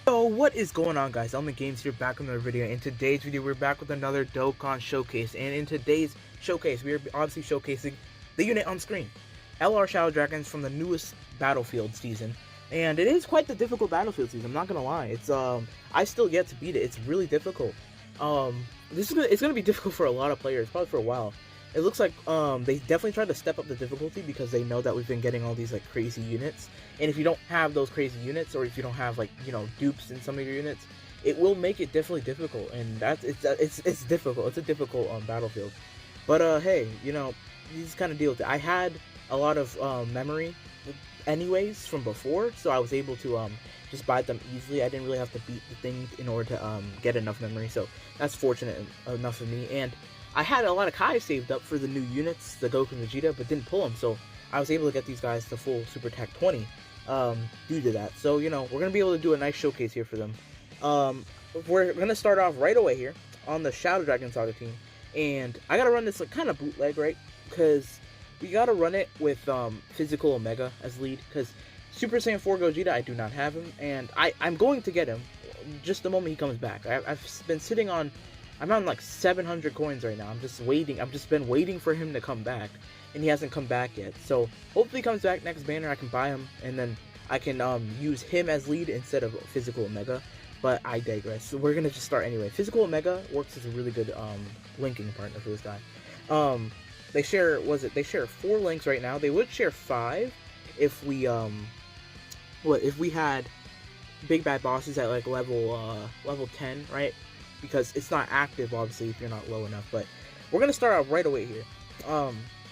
So what is going on, guys? Element Games here, back with another video. In today's video, we're back with another Dokkan showcase, and in today's showcase, we are obviously showcasing the unit on screen, LR Shadow Dragons from the newest Battlefield season. And it is quite the difficult Battlefield season, I'm not gonna lie. It's I still yet to beat it. It's really difficult. It's gonna be difficult for a lot of players, probably for a while. It looks like they definitely tried to step up the difficulty because they know that we've been getting all these like crazy units, and if you don't have those crazy units, or if you don't have like, you know, dupes in some of your units, it will make it definitely difficult, and it's difficult. It's a difficult Battlefield. But hey, you know, you just kind of deal with it. I had a lot of memory anyways from before, so I was able to just buy them easily. I didn't really have to beat the thing in order to get enough memory, so that's fortunate enough for me. And I had a lot of Kai saved up for the new units, the Goku and Vegeta, but didn't pull them, so I was able to get these guys to full Super Attack 20 due to that. So, you know, we're going to be able to do a nice showcase here for them. We're going to start off right away here on the Shadow Dragon Saga team, and I got to run this like kind of bootleg, right? Because we got to run it with Physical Omega as lead, because Super Saiyan 4 Gogeta, I do not have him, and I'm going to get him just the moment he comes back. I've been sitting on... I'm on like 700 coins right now. I'm just waiting. I've just been waiting for him to come back, and he hasn't come back yet. So hopefully he comes back next banner. I can buy him, and then I can use him as lead instead of Physical Omega. But I digress. So we're gonna just start anyway. Physical Omega works as a really good linking partner for this guy. They share they share 4 links right now. They would share 5 if we if we had big bad bosses at like level 10, right? Because it's not active, obviously, if you're not low enough. But we're gonna start out right away here.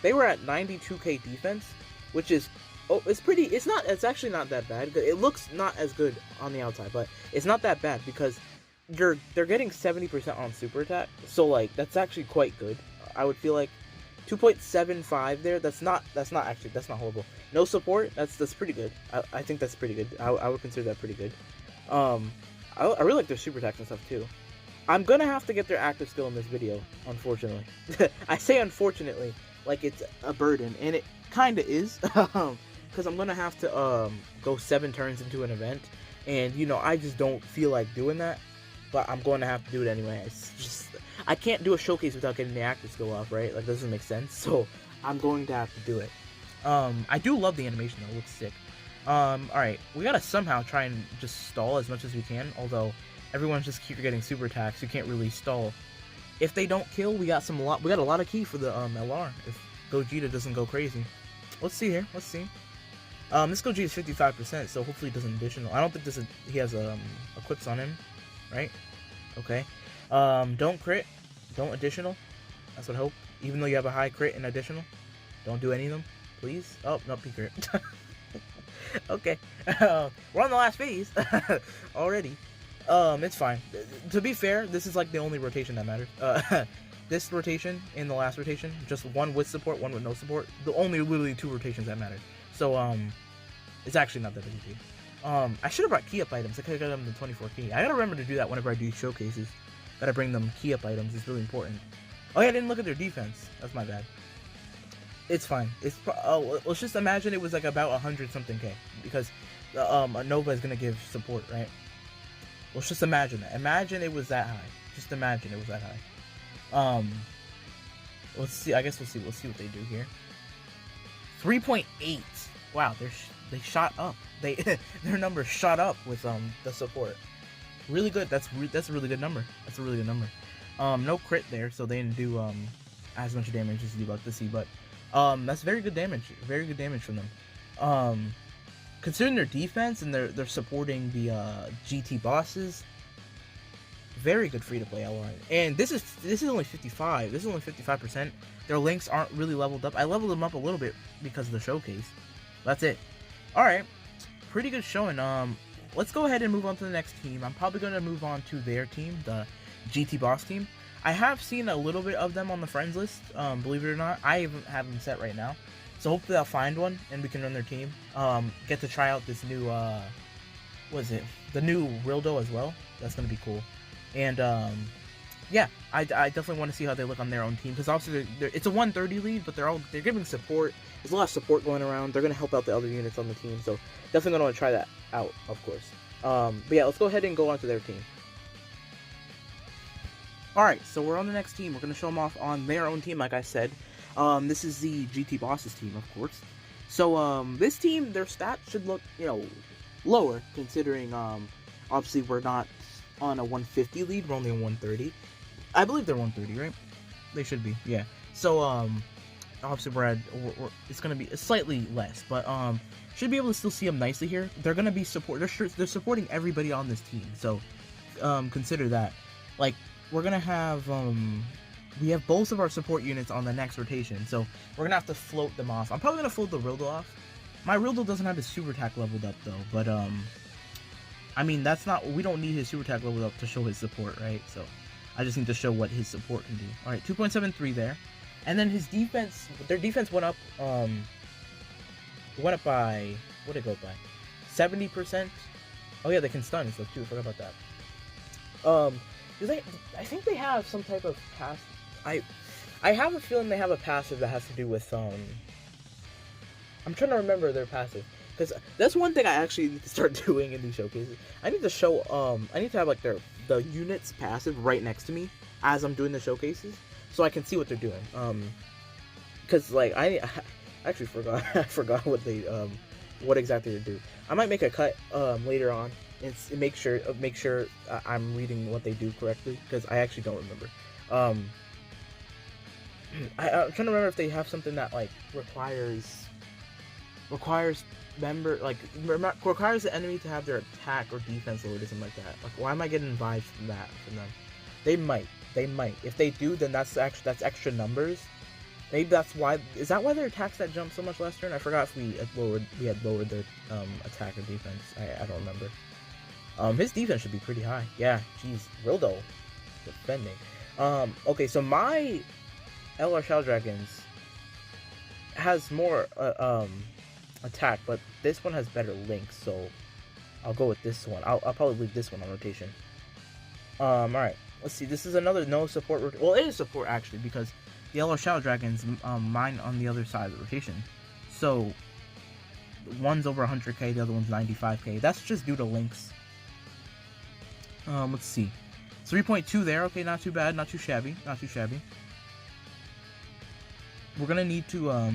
They were at 92k defense, which is it's actually not that bad. It looks not as good on the outside, but it's not that bad because they're getting 70% on super attack, so like that's actually quite good. I would feel like 2.75 there. That's not horrible. No support. That's pretty good. I think that's pretty good. I would consider that pretty good. I really like their super attacks and stuff too. I'm gonna have to get their active skill in this video, unfortunately. I say unfortunately, like it's a burden, and it kinda is, because I'm gonna have to go 7 turns into an event, and you know, I just don't feel like doing that, but I'm going to have to do it anyway. It's just, I can't do a showcase without getting the active skill off, right? Like, that doesn't make sense, so I'm going to have to do it. I do love the animation though, it looks sick. Alright, we gotta somehow try and just stall as much as we can, although everyone's just keep getting super attacks. You can't really stall. If they don't kill, we got a lot of key for the LR. If Gogeta doesn't go crazy, let's see here. Let's see. This Gogeta is 55%, so hopefully it doesn't additional. I don't think he has equips on him, right? Okay. Don't crit, don't additional. That's what I hope. Even though you have a high crit and additional, don't do any of them, please. Oh, no, P crit. Okay. We're on the last phase already. It's fine. To be fair, this is like the only rotation that matters. This rotation and the last rotation, just one with support, one with no support. The only literally 2 rotations that matter. So, it's actually not that big a deal. I should have brought key up items. I could have got them the 24 key. I gotta remember to do that whenever I do showcases. Gotta bring them key up items. It's really important. Oh yeah, I didn't look at their defense. That's my bad. It's fine. Let's just imagine it was like about 100 something K, because a Nova is gonna give support, right? Let's just imagine that. Imagine it was that high. Just imagine it was that high. Let's see. I guess we'll see. Let's see what they do here. 3.8. Wow, they shot up. Their numbers shot up with the support. Really good. That's a really good number. That's a really good number. No crit there, so they didn't do as much damage as you'd like to see, but that's very good damage. Very good damage from them. Considering their defense and they're supporting the GT bosses, very good free to play LR. And this is only 55. This is only 55%. Their links aren't really leveled up. I leveled them up a little bit because of the showcase. That's it. All right, pretty good showing. Let's go ahead and move on to the next team. I'm probably gonna move on to their team, the GT boss team. I have seen a little bit of them on the friends list. Believe it or not, I even have them set right now. So hopefully I'll find one and we can run their team. Get to try out this new, what is it? The new Rildo as well. That's gonna be cool. And yeah, I definitely want to see how they look on their own team, because obviously it's a 130 lead, but they're giving support. There's a lot of support going around. They're gonna help out the other units on the team, so definitely gonna want to try that out, of course. But yeah, let's go ahead and go on to their team. Alright, so we're on the next team. We're going to show them off on their own team, like I said. This is the GT Bosses team, of course. So, this team, their stats should look, lower, considering, obviously, we're not on a 150 lead. We're only on 130. I believe they're 130, right? They should be, yeah. So, obviously, it's going to be slightly less, but, should be able to still see them nicely here. They're going to be they're supporting everybody on this team, so, consider that. Like, we're going to have, we have both of our support units on the next rotation, so we're going to have to float them off. I'm probably going to float the Rildo off. My Rildo doesn't have his super attack leveled up, though, but, I mean, we don't need his super attack leveled up to show his support, right? So, I just need to show what his support can do. Alright, 2.73 there. And then his defense, their defense went up by, what did it go by? 70%? Oh yeah, they can stun and stuff too, I forgot about that. I think they have some type of pass. I have a feeling they have a passive that has to do with I'm trying to remember their passive, because that's one thing I actually need to start doing in these showcases. I need to show I need to have like the units passive right next to me as I'm doing the showcases, so I can see what they're doing. Because like I actually forgot I forgot what they what exactly they do. I might make a cut later on. Make sure I'm reading what they do correctly, because I actually don't remember. I'm trying to remember if they have something that like requires requires the enemy to have their attack or defense lowered or something like that. Like, why am I getting vibes from that from them? They might. If they do, then that's extra numbers. Maybe that's why. Is that why their attacks that jump so much last turn? I forgot if we had lowered their attack or defense. I don't remember. His defense should be pretty high. Yeah, jeez, Rildo defending. Okay, so my LR Shadow Dragons has more attack, but this one has better links, so I'll go with this one. I'll probably leave this one on rotation. Alright, let's see. This is another no support. Well, it is support actually, because the LR Shadow Dragons mine on the other side of the rotation. So one's over 100k, the other one's 95k. That's just due to links. Let's see. 3.2 there. Okay, not too bad. Not too shabby. Not too shabby. We're gonna need to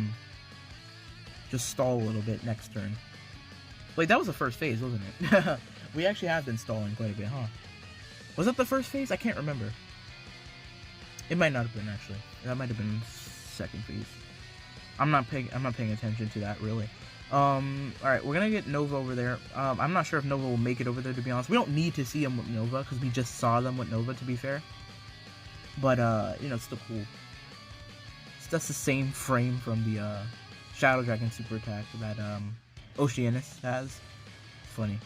just stall a little bit next turn. Wait, that was the first phase, wasn't it? We actually have been stalling quite a bit, huh? Was that the first phase? I can't remember. It might not have been, actually. That might have been second phase. I'm not paying attention to that, really. Alright, we're gonna get Nova over there. I'm not sure if Nova will make it over there, to be honest. We don't need to see him with Nova, because we just saw them with Nova, to be fair. But, you know, it's still cool. That's the same frame from the, Shadow Dragon super attack that, Oceanus has. Funny.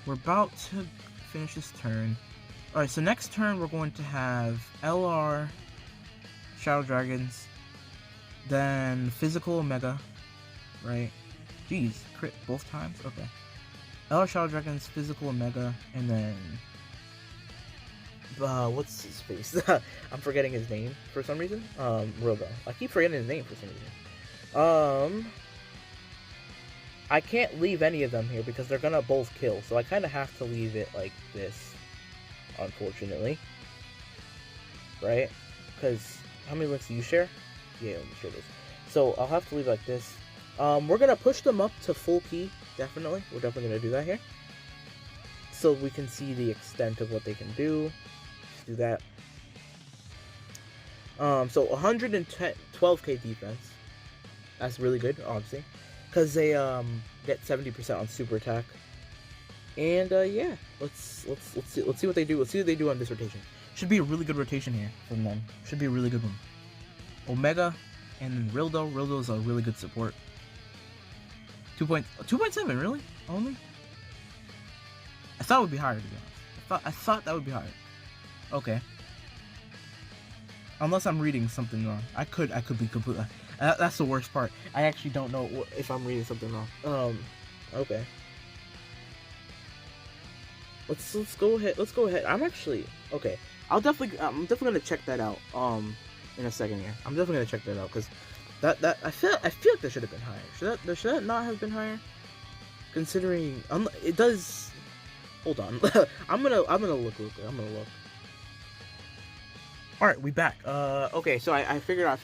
We're about to finish this turn. Alright, so next turn we're going to have LR Shadow Dragons, then Physical Omega, right? Jeez, crit both times? Okay. LR Shadow Dragons, Physical Omega, and then what's his face? I'm forgetting his name for some reason. Rildo. I keep forgetting his name for some reason. I can't leave any of them here because they're gonna both kill, so I kind of have to leave it like this, unfortunately. Right? Because, how many links do you share? Yeah, let me share this. So, I'll have to leave it like this. We're gonna push them up to full key, definitely. We're definitely gonna do that here. So we can see the extent of what they can do. Let's do that. So 112k defense. That's really good, obviously. Because they get 70% on super attack, and yeah, let's see what they do. Let's see what they do on this rotation. Should be a really good rotation here from them. Should be a really good one. Omega and then Rildo. Rildo is a really good support. 2.7 really only. I thought it would be higher, to be honest. I thought that would be higher. Okay. Unless I'm reading something wrong. I could be completely. That's the worst part. I actually don't know if I'm reading something wrong. Okay. Let's go ahead. I'm actually okay. I'm definitely gonna check that out. In a second here, I'm definitely gonna check that out because that I feel like that should have been higher. Should that not have been higher? Considering it does. Hold on, I'm gonna look real quick. I'm gonna look. All right, we back. Okay, so I figured out.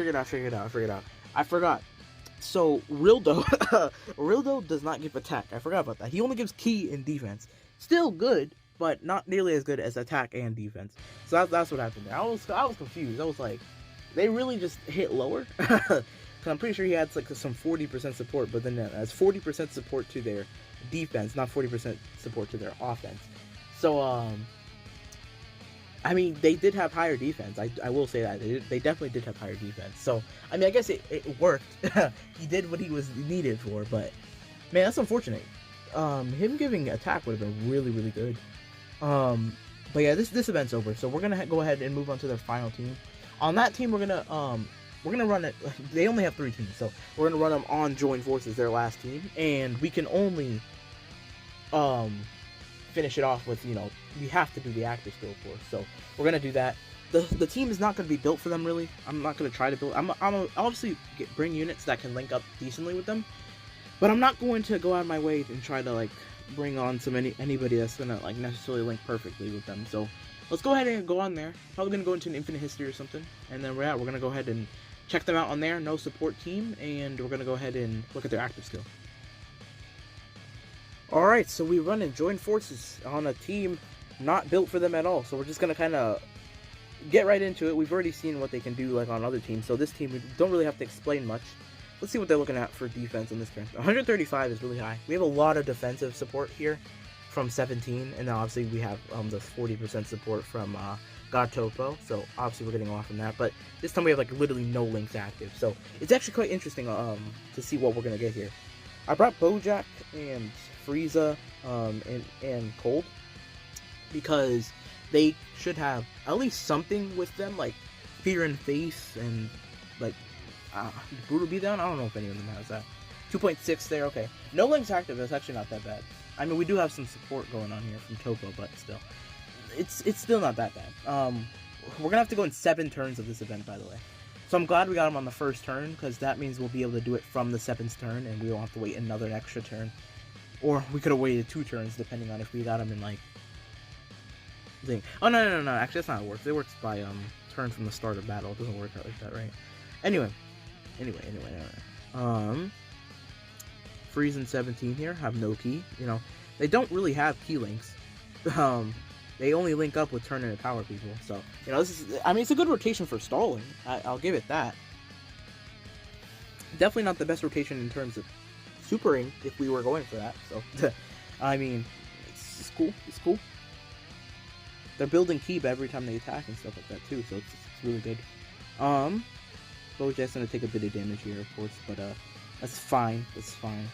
I forgot. So Rildo, Rildo does not give attack. I forgot about that. He only gives ki and defense. Still good, but not nearly as good as attack and defense. So that's what happened there. I was confused. I was like, they really just hit lower? Because I'm pretty sure he had like some 40% support, but then that's 40% support to their defense, not 40% support to their offense. So I mean, they did have higher defense. I will say that. They definitely did have higher defense. So, I mean, I guess it worked. He did what he was needed for, but, man, that's unfortunate. Him giving attack would have been really, really good. But yeah, this event's over. So we're going to go ahead and move on to their final team. On that team, we're going to run it. They only have 3 teams, so we're going to run them on Join Forces, their last team. And we can only, finish it off with, you know, we have to do the active skill course, so we're gonna do that. The team is not gonna be built for them really. I'm not gonna try to build. I'm obviously bring units that can link up decently with them, but I'm not going to go out of my way and try to like bring on anybody that's gonna like necessarily link perfectly with them. So let's go ahead and go on there. Probably gonna go into an infinite history or something, and then we're gonna go ahead and check them out on there. No support team, and we're gonna go ahead and look at their active skill. Alright, so we run and join forces on a team not built for them at all. So we're just going to kind of get right into it. We've already seen what they can do like on other teams. So this team, we don't really have to explain much. Let's see what they're looking at for defense on this turn. 135 is really high. We have a lot of defensive support here from 17. And then obviously we have the 40% support from God Topo. So obviously we're getting a lot from that. But this time we have like literally no links active. So it's actually quite interesting to see what we're going to get here. I brought Bojack and Frieza and Cold because they should have at least something with them, like Fear and Face and like Brutal Beatdown. I don't know if any of them has that. 2.6 there, okay. No links active, that's actually not that bad. I mean, we do have some support going on here from Topo, but still. It's still not that bad. We're gonna have to go in 7 turns of this event, by the way. So I'm glad we got him on the first turn, because that means we'll be able to do it from the 7th turn, and we won't have to wait another extra turn. Or we could have waited 2 turns, depending on if we got him in, like... thing. Oh, no. Actually, that's not how it works. It works by, turn from the start of battle. It doesn't work out like that, right? Anyway. Freeze and 17 here have no key. You know, they don't really have key links. They only link up with turn into power people. So, you know, this is... I mean, it's a good rotation for stalling. I'll give it that. Definitely not the best rotation in terms of supering if we were going for that. So, I mean, it's cool. It's cool. They're building Kiba every time they attack and stuff like that too. So it's really good. Bojack's gonna take a bit of damage here, of course, but that's fine. That's fine.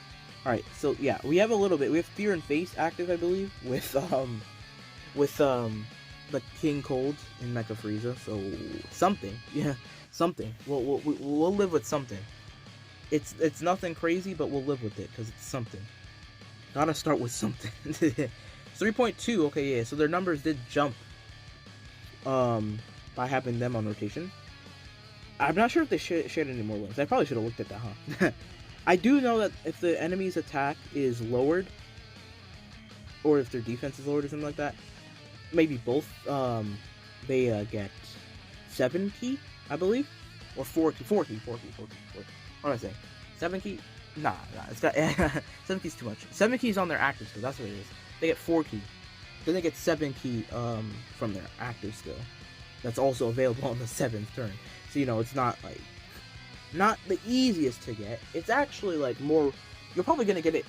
All right. So yeah, we have a little bit. We have Fear and Face active, I believe, with the King Cold and Mecha Frieza. So something, yeah, something. We'll live with something. It's nothing crazy, but we'll live with it because it's something. Gotta start with something. 3.2. Okay, yeah. So their numbers did jump by having them on rotation. I'm not sure if they shared any more links. I probably should have looked at that, huh? I do know that if the enemy's attack is lowered, or if their defense is lowered or something like that, maybe both, they get 7 key, I believe, or 4 key. What am I saying? 7 key? Nah, it's got 7 key's too much. 7 keys on their active skill. That's what it is. They get 4 key. Then they get 7 key from their active skill. That's also available on the 7th turn. So, you know, it's not like not the easiest to get. It's actually like more. You're probably gonna get it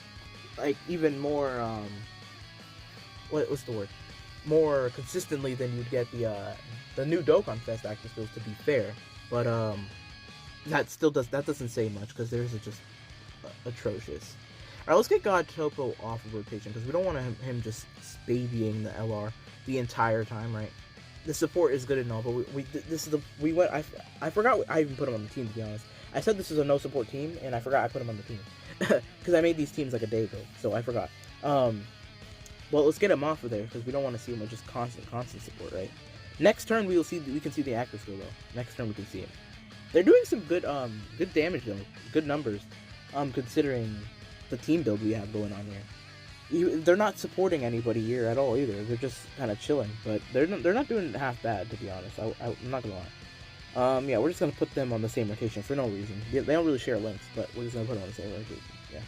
like even more. What's the word? More consistently than you'd get the new Dokkan Fest active skills. To be fair, but that doesn't say much because theirs is just atrocious. Alright, let's get God Topo off of rotation because we don't want him just babying the LR the entire time, right? The support is good and all, but I forgot I even put him on the team, to be honest. I said this is a no support team, and I forgot I put him on the team because I made these teams like a day ago, so I forgot. Well, let's get him off of there because we don't want to see him with just constant support, right? Next turn we can see the active skill though. Next turn we can see it. They're doing some good damage though, good numbers, considering the team build we have going on here. They're not supporting anybody here at all either. They're just kind of chilling, but they're not doing half bad, to be honest. I'm not gonna lie. Yeah, we're just gonna put them on the same rotation for no reason. They don't really share links, but we're just gonna put them on the same rotation. Yeah,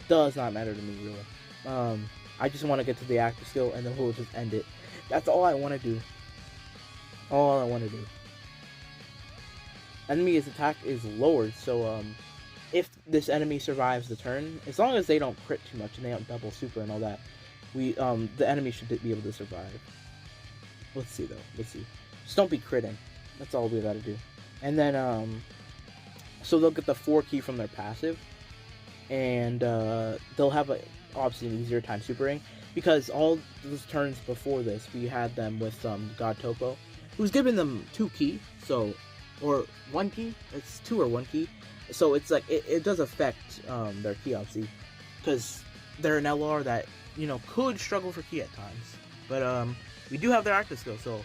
does not matter to me really. I just want to get to the active skill and then we'll just end it. That's all I want to do. All I want to do. Enemy's attack is lowered, so if this enemy survives the turn, as long as they don't crit too much and they don't double super and all that, the enemy should be able to survive. Let's see though. Let's see. Just don't be critting. That's all we gotta do. And then so they'll get the 4 key from their passive, and they'll have obviously an easier time supering, because all those turns before this we had them with God Topo, who's giving them 2 key, so, or 1 key. It's 2 or 1 key. So it's like it does affect their key, obviously, because they're an LR that, you know, could struggle for key at times. But we do have their active skill, so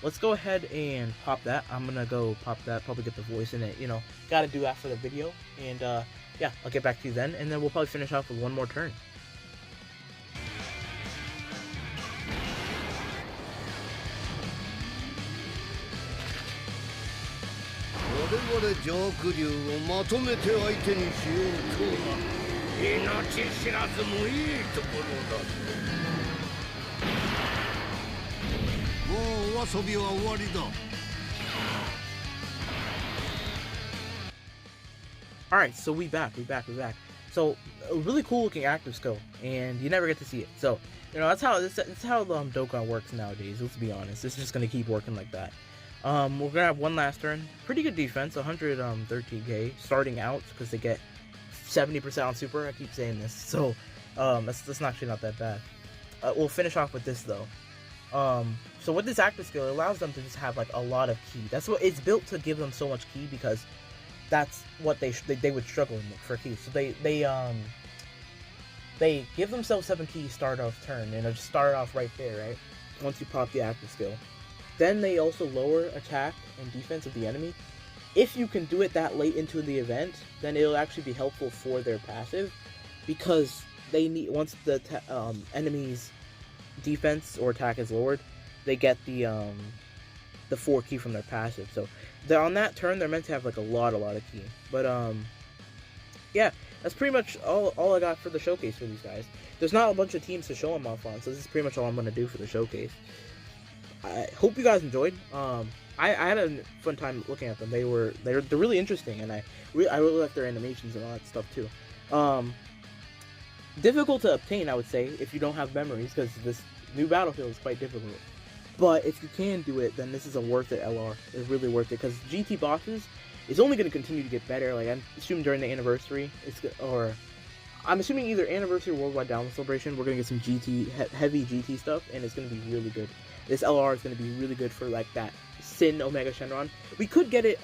let's go ahead and pop that. I'm gonna go pop that, probably get the voice in it, you know, gotta do after the video. And yeah, I'll get back to you then, and then we'll probably finish off with one more turn. Alright, so we back. So a really cool looking active skill, and you never get to see it. So, you know, that's how Dokkan works nowadays. Let's be honest. It's just gonna keep working like that. We're gonna have one last turn. Pretty good defense, 113k starting out, because they get 70% on super. I keep saying this, so that's actually not that bad. We'll finish off with this though. So with this active skill, it allows them to just have like a lot of ki. That's what it's built to give them so much ki, because that's what they would struggle for ki. So they give themselves 7 ki start off turn, and just start off right there, right? Once you pop the active skill. Then they also lower attack and defense of the enemy. If you can do it that late into the event, then it'll actually be helpful for their passive, because they need, once the enemy's defense or attack is lowered, they get the 4 key from their passive. So they're on that turn, they're meant to have like a lot of key. But yeah, that's pretty much all I got for the showcase for these guys. There's not a bunch of teams to show them off on, so this is pretty much all I'm gonna do for the showcase. I hope you guys enjoyed. I had a fun time looking at them. They're really interesting, and I really like their animations and all that stuff too. Difficult to obtain, I would say, if you don't have memories, because this new battlefield is quite difficult. But if you can do it, then this is a worth it LR. It's really worth it, because GT bosses is only going to continue to get better. Like, I'm assuming during the anniversary, I'm assuming either anniversary or worldwide download celebration, we're going to get some heavy GT stuff, and it's going to be really good. This LR is going to be really good for like that Sin Omega Shenron. We could get it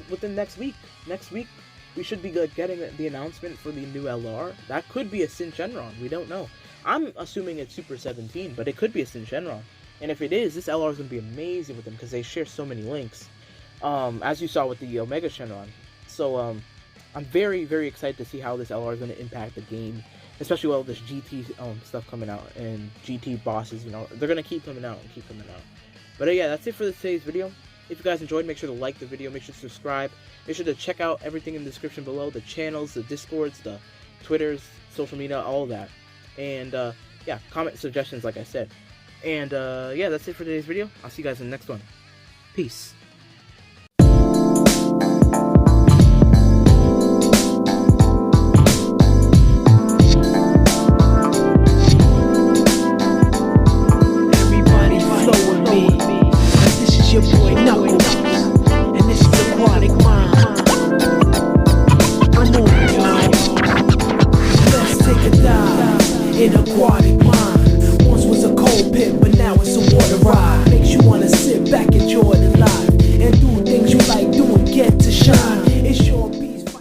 within next week. Next week we should be getting the announcement for the new LR. That could be a Sin Shenron. We don't know. I'm assuming it's Super 17, but it could be a Sin Shenron. And if it is, this LR is going to be amazing with them, because they share so many links, as you saw with the Omega Shenron. So I'm very, very excited to see how this LR is going to impact the game, especially with all this GT stuff coming out, and GT bosses, you know, they're going to keep coming out. But yeah, that's it for today's video. If you guys enjoyed, make sure to like the video, make sure to subscribe, make sure to check out everything in the description below, the channels, the Discords, the Twitters, social media, all of that. And yeah, comment suggestions like I said. And yeah, that's it for today's video. I'll see you guys in the next one. Peace. In a